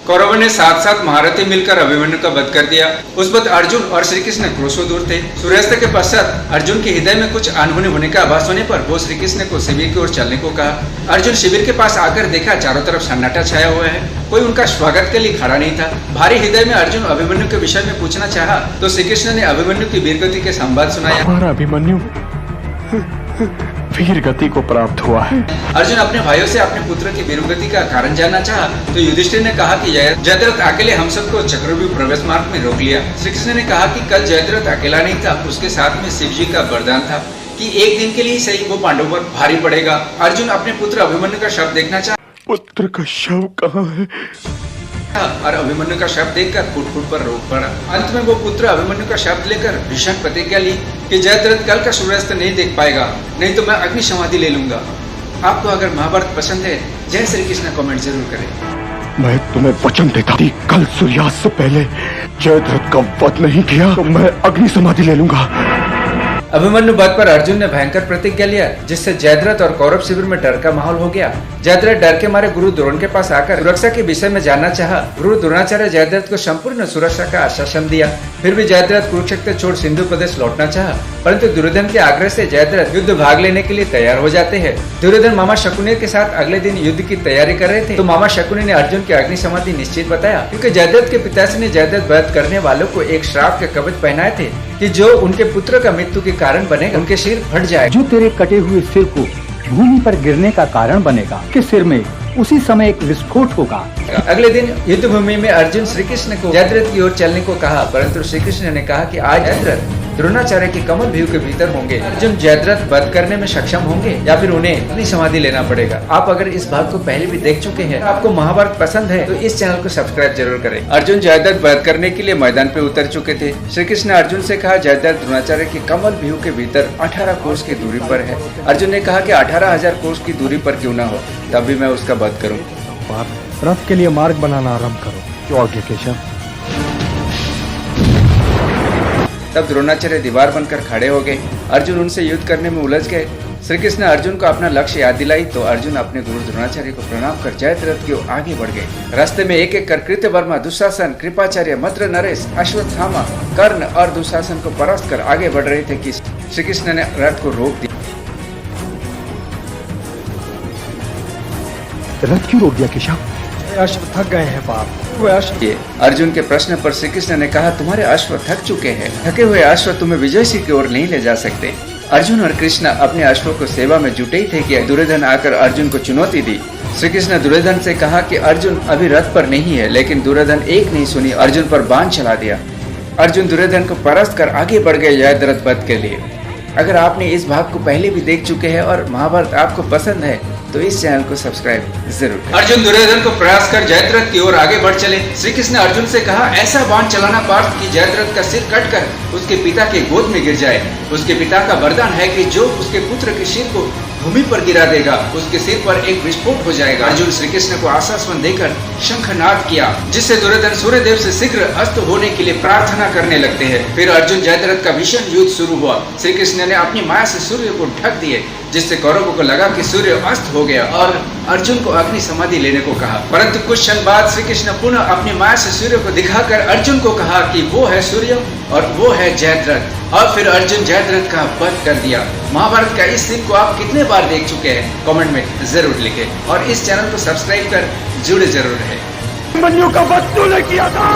कौरवों ने साथ साथ महारथी मिलकर अभिमन्यु का वध कर दिया। उस वक्त अर्जुन और श्री कृष्ण क्रोशोदूर थे। सूर्यास्त के पश्चात अर्जुन के हृदय में कुछ अनहोनी होने का आभास होने पर वो श्री कृष्ण को शिविर की ओर चलने को कहा। अर्जुन शिविर के पास आकर देखा चारों तरफ सन्नाटा छाया हुआ है, कोई उनका स्वागत के लिए खड़ा नहीं था। भारी हृदय में अर्जुन अभिमन्यु के विषय में पूछना चाहा तो श्री कृष्ण ने अभिमन्यु की वीरगति के संवाद सुनाया। हमारा अभिमन्यु वीर गति को प्राप्त हुआ है। अर्जुन अपने भाइयों से अपने पुत्र की वीरगति का कारण जानना चाहा तो युधिष्ठिर ने कहा कि जयद्रथ अकेले हम सबको चक्रव्यूह प्रवेश मार्ग में रोक लिया। श्री कृष्ण ने कहा कि कल जयद्रथ अकेला नहीं था, उसके साथ में शिव जी का वरदान था कि एक दिन के लिए सही वो पांडवों पर भारी पड़ेगा। अर्जुन अपने पुत्र अभिमन्यु का शव देखना चाहा। पुत्र का शव कहाँ है? और अभिमन्यु का शब्द देखकर फुट पर रोक पड़ा। अंत में वो पुत्र अभिमन्यु का शब्द लेकर भीषण प्रतिज्ञा ली कि जयद्रथ कल का सूर्यास्त नहीं देख पाएगा, नहीं तो मैं अग्नि समाधि ले लूंगा। आपको अगर महाभारत पसंद है, जय श्री कृष्ण कमेंट जरूर करें। मैं तुम्हें वचन देता थी, कल सूर्यास्त से पहले जयद्रथ का वध नहीं किया तो मैं अग्नि समाधि ले लूंगा। अभिमन्यु वध पर अर्जुन ने भयंकर प्रतिज्ञा लिया, जिससे जयद्रथ और कौरव शिविर में डर का माहौल हो गया। जयद्रथ डर के मारे गुरु द्रोण के पास आकर सुरक्षा के विषय में जानना चाहा। गुरु द्रोणाचार्य जयद्रथ को संपूर्ण सुरक्षा का आश्वासन दिया। फिर भी जयद्रथ कुरुक्षेत्र छोड़ सिंधु प्रदेश लौटना चाहा, परंतु दुर्योधन के आग्रह से जयद्रथ युद्ध भाग लेने के लिए तैयार हो जाते हैं। दुर्योधन मामा शकुनी के साथ अगले दिन युद्ध की तैयारी कर रहे थे तो मामा शकुनी ने अर्जुन की अग्नि समाधि निश्चित बताया, क्योंकि जयद्रथ के पिताश्री ने जयद्रथ वध करने वालों को एक श्राप के कवच पहनाए थे कि जो उनके पुत्र का मृत्यु के कारण बनेगा, उनके सिर फट जाएगा। जो तेरे कटे हुए सिर को भूमि पर गिरने का कारण बनेगा, के सिर में उसी समय एक विस्फोट होगा। अगले दिन युद्ध भूमि में अर्जुन श्री कृष्ण को जयद्रथ की ओर चलने को कहा, परंतु श्री कृष्ण ने कहा कि आज जयद्रथ द्रोणाचार्य की कमल व्यू के भीतर होंगे। अर्जुन जयद्रथ वध करने में सक्षम होंगे या फिर उन्हें अपनी समाधि लेना पड़ेगा। आप अगर इस भाग को पहले भी देख चुके हैं, आपको महाभारत पसंद है तो इस चैनल को सब्सक्राइब जरूर करें। अर्जुन जयद्रथ वध करने के लिए मैदान पे उतर चुके थे। श्री कृष्ण ने अर्जुन से कहा, जयद्रथ द्रोणाचार्य की कमल व्यू के भीतर 18 कोस की दूरी पर है। अर्जुन ने कहा कि 18,000 कोस की दूरी पर क्यों न हो, तब भी मैं उसका वध करूँ। रथ के लिए मार्ग बनाना आरंभ करो। योग्य केशव। तब द्रोणाचार्य दीवार बनकर खड़े हो गए। अर्जुन उनसे युद्ध करने में उलझ गए। श्री कृष्ण ने अर्जुन को अपना लक्ष्य याद दिलाई तो अर्जुन अपने गुरु द्रोणाचार्य को प्रणाम कर जयद्रथ की ओर आगे बढ़ गए। रास्ते में एक एक कर कृत्यवर्मा, दुशासन, कृपाचार्य, मद्र नरेश, अश्वत्थामा, कर्ण और दुशासन को परास्त कर आगे बढ़ रहे थे कि श्री कृष्ण ने रथ को रोक दिया। रथ क्यों रोक दिया केशव? अश्व थक गए हैं बाप। अर्जुन के प्रश्न पर श्री कृष्ण ने कहा, तुम्हारे अश्व थक चुके हैं। थके हुए अश्व तुम्हें विजयसी की ओर नहीं ले जा सकते। अर्जुन और कृष्ण अपने अश्वों को सेवा में जुटे ही थे कि दुर्योधन आकर अर्जुन को चुनौती दी। श्री कृष्ण ने दुर्योधन से कहा कि अर्जुन अभी रथ पर नहीं है, लेकिन दुर्योधन एक नहीं सुनी, अर्जुन पर बाण चला दिया। अर्जुन दुर्योधन को परास्त कर आगे बढ़ गए जयद्रथ वध के लिए। अगर आपने इस भाग को पहले भी देख चुके हैं और महाभारत आपको पसंद है तो इस चैनल को सब्सक्राइब जरूर करें। अर्जुन दुर्योधन को प्रयास कर जयद्रथ की ओर आगे बढ़ चले। श्री कृष्ण ने अर्जुन से कहा, ऐसा बाण चलाना पार्थ कि जयद्रथ का सिर कटकर उसके पिता के गोद में गिर जाए। उसके पिता का वरदान है कि जो उसके पुत्र के सिर को भूमि पर गिरा देगा, उसके सिर पर एक विस्फोट हो जाएगा। अर्जुन श्री कृष्ण को आश्वासन देकर शंखनाद किया, जिससे दुर्योधन सूर्यदेव से शीघ्र अस्त होने के लिए प्रार्थना करने लगते हैं। फिर अर्जुन जयद्रथ का भीषण युद्ध शुरू हुआ। श्री कृष्ण ने अपनी माया से सूर्य को ढक दिए, जिससे कौरवों को लगा कि सूर्य अस्त हो गया और अर्जुन को अग्नि समाधि लेने को कहा। परंतु कुछ क्षण बाद श्री कृष्ण पुनः अपनी माया से सूर्य को दिखाकर अर्जुन को कहा कि वो है सूर्य और वो है जयद्रथ, और फिर अर्जुन जयद्रथ का वध कर दिया। महाभारत का इस सीन को आप कितने बार देख चुके हैं, कमेंट में जरूर लिखें और इस चैनल को सब्सक्राइब कर जुड़े जरूर रहे। अभिमन्यु का वध तूने किया था।